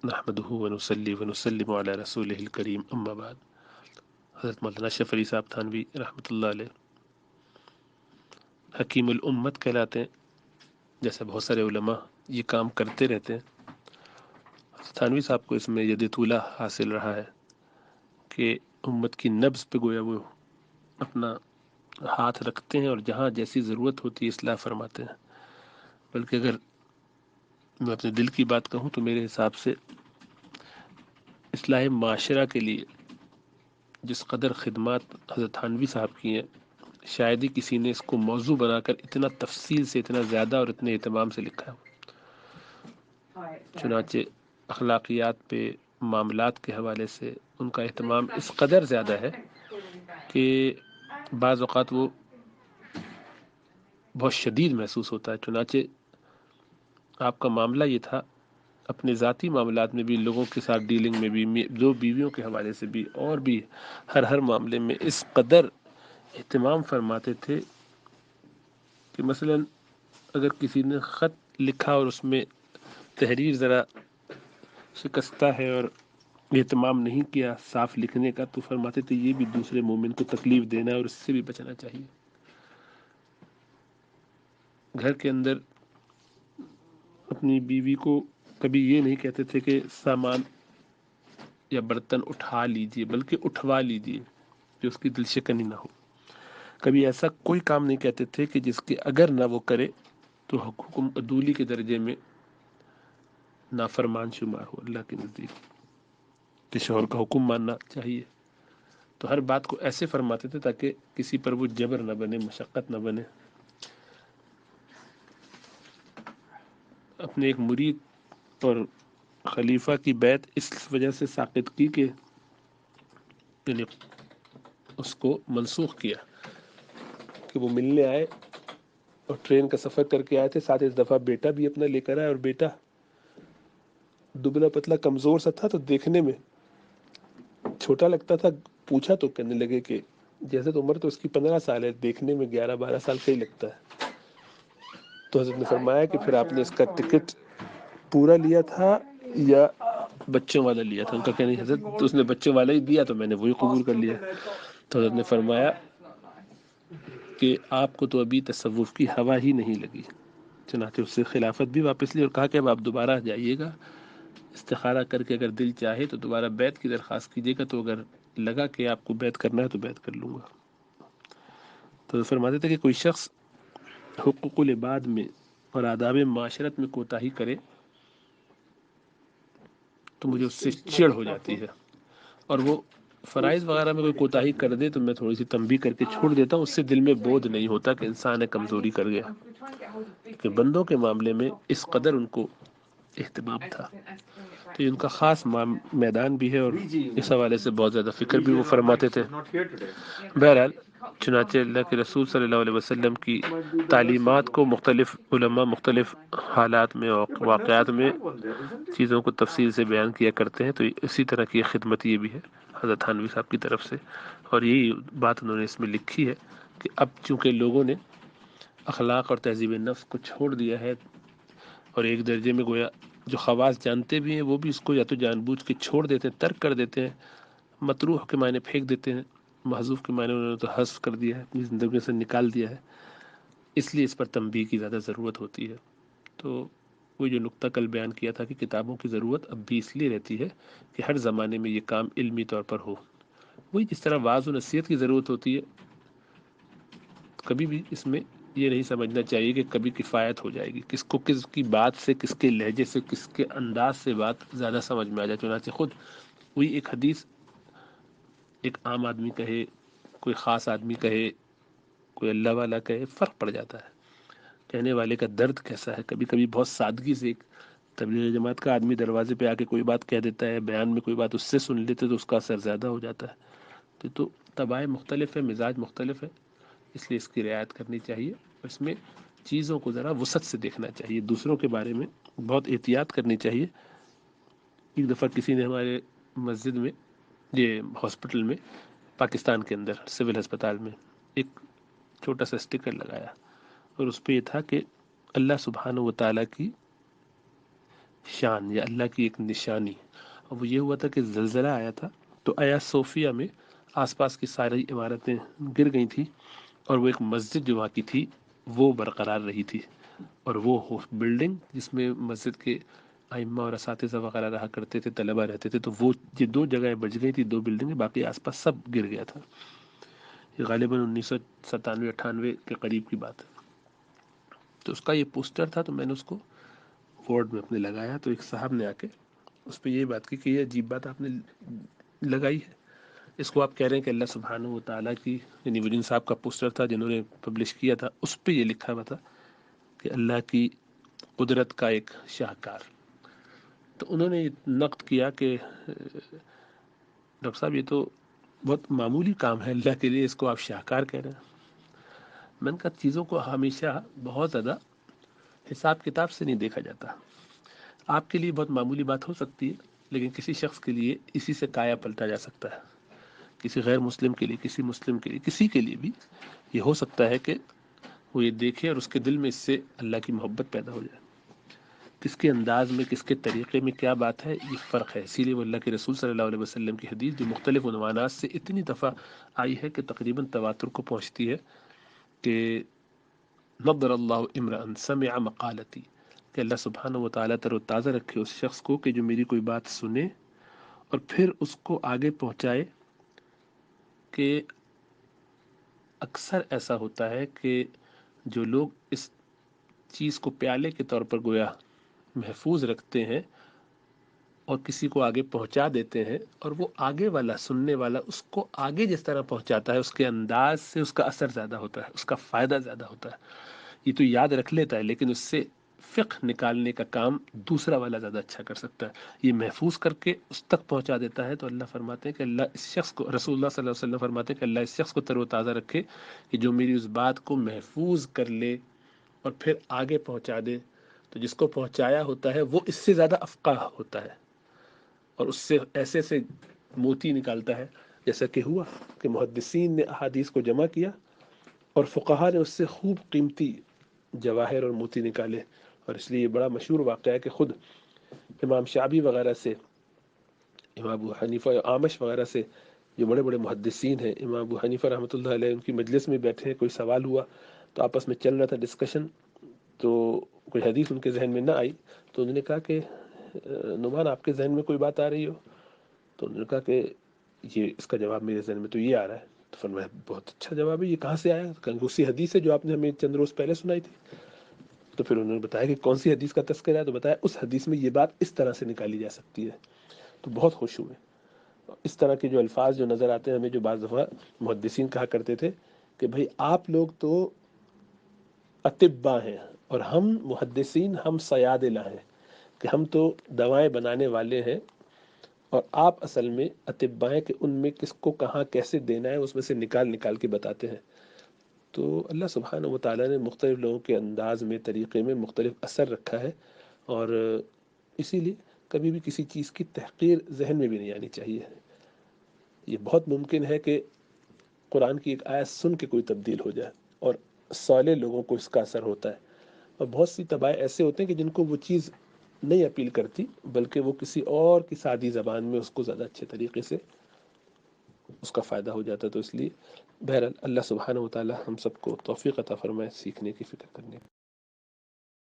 نحمدہ ونصلی ونسلم علی رسولہ الکریم اما بعد۔ حضرت مولانا اشرف علی صاحب تھانوی رحمۃ اللہ علیہ حکیم الامت کہلاتے ہیں، جیسے بہت سارے علماء یہ کام کرتے رہتے ہیں۔ حضرت تھانوی صاحب کو اس میں ید طولہ حاصل رہا ہے کہ امت کی نبض پہ گویا وہ اپنا ہاتھ رکھتے ہیں اور جہاں جیسی ضرورت ہوتی ہے اصلاح فرماتے ہیں۔ بلکہ اگر میں اپنے دل کی بات کہوں تو میرے حساب سے اصلاح معاشرہ کے لیے جس قدر خدمات حضرت تھانوی صاحب کی ہیں، شاید ہی کسی نے اس کو موضوع بنا کر اتنا تفصیل سے، اتنا زیادہ اور اتنے اہتمام سے لکھا ہے۔ چنانچہ اخلاقیات پہ، معاملات کے حوالے سے ان کا اہتمام اس قدر زیادہ ہے کہ بعض اوقات وہ بہت شدید محسوس ہوتا ہے۔ چنانچہ آپ کا معاملہ یہ تھا، اپنے ذاتی معاملات میں بھی، لوگوں کے ساتھ ڈیلنگ میں بھی، دو بیویوں کے حوالے سے بھی، اور بھی ہر معاملے میں اس قدر اہتمام فرماتے تھے کہ مثلا اگر کسی نے خط لکھا اور اس میں تحریر ذرا شکستہ ہے اور اہتمام نہیں کیا صاف لکھنے کا، تو فرماتے تھے یہ بھی دوسرے مومن کو تکلیف دینا ہے اور اس سے بھی بچنا چاہیے۔ گھر کے اندر اپنی بیوی کو کبھی یہ نہیں کہتے تھے کہ سامان یا برتن اٹھا لیجئے، بلکہ اٹھوا لیجئے کہ اس کی دل شکنی نہ ہو۔ کبھی ایسا کوئی کام نہیں کہتے تھے کہ جس کے اگر نہ وہ کرے تو حکم عدولی کے درجے میں نافرمان شمار ہو اللہ کے نزدیک، کہ شوہر کا حکم ماننا چاہیے۔ تو ہر بات کو ایسے فرماتے تھے تاکہ کسی پر وہ جبر نہ بنے، مشقت نہ بنے۔ اپنے ایک مرید اور خلیفہ کی بیعت اس وجہ سے ساقط کی کہ یعنی اس کو منسوخ کیا کہ وہ ملنے آئے اور ٹرین کا سفر کر کے آئے تھے، ساتھ اس دفعہ بیٹا بھی اپنا لے کر آئے، اور بیٹا دبلا پتلا کمزور سا تھا تو دیکھنے میں چھوٹا لگتا تھا۔ پوچھا تو کہنے لگے کہ جیسے تو عمر تو اس کی 15 سال ہے، دیکھنے میں 11-12 سال کا ہی لگتا ہے۔ تو حضرت نے فرمایا کہ پھر آپ نے اس کا ٹکٹ پورا لیا تھا یا بچوں والا لیا تھا؟ ان کا کہنا حضرت تو اس نے بچوں والا ہی دیا تو میں نے وہی قبول کر لیا۔ تو حضرت نے فرمایا کہ آپ کو تو ابھی تصوف کی ہوا ہی نہیں لگی۔ چنانچہ اس سے خلافت بھی واپس لی اور کہا کہ اب آپ دوبارہ جائیے گا، استخارہ کر کے اگر دل چاہے تو دوبارہ بیعت کی درخواست کیجیے گا، تو اگر لگا کہ آپ کو بیعت کرنا ہے تو بیعت کر لوں گا۔ تو فرماتے تھے کہ کوئی شخص حقوق العباد میں اور آداب معاشرت میں کوتاہی کرے تو مجھے اس سے چڑ ہو جاتی ہے، اور وہ فرائض وغیرہ میں کوئی کوتاہی کر دے تو میں تھوڑی سی تنبیہ کر کے چھوڑ دیتا ہوں، اس سے دل میں بودھ نہیں ہوتا کہ انسان ہے کمزوری کر گیا۔ کہ بندوں کے معاملے میں اس قدر ان کو اہتمام تھا، تو یہ ان کا خاص میدان بھی ہے، اور اس حوالے سے بہت زیادہ فکر بھی وہ فرماتے تھے۔ بہرحال چنانچہ اللہ کے رسول صلی اللہ علیہ وسلم کی تعلیمات کو مختلف علماء مختلف حالات میں اور واقعات میں چیزوں کو تفصیل سے بیان کیا کرتے ہیں، تو اسی طرح کی خدمت یہ بھی ہے حضرت تھانوی صاحب کی طرف سے، اور یہی بات انہوں نے اس میں لکھی ہے کہ اب چونکہ لوگوں نے اخلاق اور تہذیب نفس کو چھوڑ دیا ہے، اور ایک درجے میں گویا جو خواص جانتے بھی ہیں وہ بھی اس کو یا تو جان بوجھ کے چھوڑ دیتے ہیں، ترک کر دیتے ہیں، مطروح کے معنی پھینک دیتے ہیں، محذوف کے معنی انہوں نے تو حذف کر دیا ہے، اپنی زندگی سے نکال دیا ہے، اس لیے اس پر تنبیہ کی زیادہ ضرورت ہوتی ہے۔ تو وہ جو نقطہ کل بیان کیا تھا کہ کتابوں کی ضرورت اب بھی اس لیے رہتی ہے کہ ہر زمانے میں یہ کام علمی طور پر ہو، وہی جس طرح وعظ و نصیحت کی ضرورت ہوتی ہے، کبھی بھی اس میں یہ نہیں سمجھنا چاہیے کہ کبھی کفایت ہو جائے گی، کس کو کس کی بات سے، کس کے لہجے سے، کس کے انداز سے بات زیادہ سمجھ میں آ جائے۔ چنانچہ خود وہی ایک حدیث ایک عام آدمی کہے، کوئی خاص آدمی کہے، کوئی اللہ والا کہے، فرق پڑ جاتا ہے کہنے والے کا درد کیسا ہے۔ کبھی کبھی بہت سادگی سے ایک تبلیغ جماعت کا آدمی دروازے پہ آ کے کوئی بات کہہ دیتا ہے، بیان میں کوئی بات اس سے سن لیتے تو اس کا اثر زیادہ ہو جاتا ہے۔ تو طبائع مختلف ہے، مزاج مختلف ہے، اس لیے اس کی رعایت کرنی چاہیے، اور اس میں چیزوں کو ذرا وسعت سے دیکھنا چاہیے، دوسروں کے بارے میں بہت احتیاط کرنی چاہیے۔ ایک دفعہ کسی نے ہمارے مسجد میں، یہ ہاسپٹل میں، پاکستان کے اندر سول ہسپتال میں ایک چھوٹا سا اسٹیکر لگایا، اور اس پہ یہ تھا کہ اللہ سبحانہ و تعالیٰ کی شان یا اللہ کی ایک نشانی. اور وہ یہ ہوا تھا کہ زلزلہ آیا تھا تو آیا صوفیہ میں آس پاس کی ساری عمارتیں گر گئی تھیں، اور وہ ایک مسجد جو وہاں کی تھی وہ برقرار رہی تھی. اور وہ بلڈنگ جس میں مسجد کے ائمہ اور اساتذہ وغیرہ رہا کرتے تھے، طلبہ رہتے تھے، تو وہ یہ دو جگہیں بچ گئی تھی، دو بلڈنگیں، باقی آس پاس سب گر گیا تھا. یہ غالباً 1997-98 کے قریب کی بات ہے. تو اس کا یہ پوسٹر تھا، تو میں نے اس کو وارڈ میں اپنے لگایا. تو ایک صاحب نے آ کے اس پہ یہ بات کی کہ یہ عجیب بات آپ نے لگائی ہے، اس کو آپ کہہ رہے ہیں کہ اللہ سبحانہ و تعالیٰ کی، یعنی ودین صاحب کا پوسٹر تھا جنہوں نے پبلش کیا تھا، اس پہ یہ لکھا ہوا تھا کہ اللہ کی قدرت کا ایک شاہکار. تو انہوں نے نقد کیا کہ ڈاکٹر صاحب یہ تو بہت معمولی کام ہے اللہ کے لیے، اس کو آپ شاہکار کہہ رہے ہیں. میں نے کہا چیزوں کو ہمیشہ بہت زیادہ حساب کتاب سے نہیں دیکھا جاتا. آپ کے لیے بہت معمولی بات ہو سکتی ہے، لیکن کسی شخص کے لیے اسی سے کایا پلٹا جا سکتا ہے. کسی غیر مسلم کے لیے، کسی مسلم کے لیے، کسی کے لیے بھی یہ ہو سکتا ہے کہ وہ یہ دیکھے اور اس کے دل میں اس سے اللہ کی محبت پیدا ہو جائے. کس کے انداز میں، کس کے طریقے میں کیا بات ہے، یہ فرق ہے. اسی لیے وہ اللہ کے رسول صلی اللہ علیہ وسلم کی حدیث جو مختلف عنوانات سے اتنی دفعہ آئی ہے کہ تقریباً تواتر کو پہنچتی ہے کہ نضر اللہ امرأ سمع مقالتی، کہ اللہ سبحانہ و تعالیٰ تر و تازہ رکھے اس شخص کو کہ جو میری کوئی بات سنے اور پھر اس کو آگے پہنچائے. کہ اکثر ایسا ہوتا ہے کہ جو لوگ اس چیز کو پیالے کے طور پر گویا محفوظ رکھتے ہیں اور کسی کو آگے پہنچا دیتے ہیں، اور وہ آگے والا، سننے والا، اس کو آگے جس طرح پہنچاتا ہے اس کے انداز سے اس کا اثر زیادہ ہوتا ہے، اس کا فائدہ زیادہ ہوتا ہے. یہ تو یاد رکھ لیتا ہے لیکن اس سے فقہ نکالنے کا کام دوسرا والا زیادہ اچھا کر سکتا ہے. یہ محفوظ کر کے اس تک پہنچا دیتا ہے. تو اللہ فرماتے ہیں کہ اللہ اس شخص کو، رسول اللہ صلی اللہ علیہ وسلم فرماتے ہیں کہ اللہ اس شخص کو تر و تازہ رکھے کہ جو میری اس بات کو محفوظ کر لے اور پھر آگے پہنچا دے. تو جس کو پہنچایا ہوتا ہے وہ اس سے زیادہ افقاہ ہوتا ہے اور اس سے ایسے سے موتی نکالتا ہے، جیسا کہ ہوا کہ محدثین نے احادیث کو جمع کیا اور فقہا نے اس سے خوب قیمتی جواہر اور موتی نکالے. اور اس لیے یہ بڑا مشہور واقعہ ہے کہ خود امام شعبی وغیرہ سے، امام ابو حنیفہ اعمش وغیرہ سے، جو بڑے بڑے محدثین ہیں، امام ابو حنیفہ رحمۃ اللہ علیہ ان کی مجلس میں بیٹھے ہیں، کوئی سوال ہوا تو آپس میں چل رہا تھا ڈسکشن، تو کوئی حدیث ان کے ذہن میں نہ آئی تو انہوں نے کہا کہ نعمان آپ کے ذہن میں کوئی بات آ رہی ہو؟ تو انہوں نے کہا کہ یہ اس کا جواب میرے ذہن میں تو یہ آ رہا ہے. تو فرمایا بہت اچھا جواب ہے، یہ کہاں سے آیا؟ کہ اسی حدیث ہے جو آپ نے ہمیں چند روز پہلے سنائی تھی. تو پھر انہوں نے بتایا کہ کون سی حدیث کا تذکرہ ہے، تو بتایا اس حدیث میں یہ بات اس طرح سے نکالی جا سکتی ہے. تو بہت خوش ہوئے. اس طرح کے جو الفاظ جو نظر آتے ہیں ہمیں، جو بعض دفعہ محدثین کہا کرتے تھے کہ بھئی آپ لوگ تو اطباء ہیں اور ہم محدثین، ہم صیادلہ ہیں، کہ ہم تو دوائیں بنانے والے ہیں اور آپ اصل میں اطباء ہیں کہ ان میں کس کو کہاں کیسے دینا ہے اس میں سے نکال نکال کے بتاتے ہیں. تو اللہ سبحانہ و تعالیٰ نے مختلف لوگوں کے انداز میں، طریقے میں مختلف اثر رکھا ہے، اور اسی لیے کبھی بھی کسی چیز کی تحقیر ذہن میں بھی نہیں آنی چاہیے. یہ بہت ممکن ہے کہ قرآن کی ایک آیت سن کے کوئی تبدیل ہو جائے اور صالح لوگوں کو اس کا اثر ہوتا ہے، اور بہت سی طبائع ایسے ہوتے ہیں کہ جن کو وہ چیز نہیں اپیل کرتی، بلکہ وہ کسی اور کی سادی زبان میں اس کو زیادہ اچھے طریقے سے اس کا فائدہ ہو جاتا ہے. تو اس لیے بہرحال اللہ سبحانہ و تعالی ہم سب کو توفیق عطا فرمائے سیکھنے کی، فکر کرنے کی.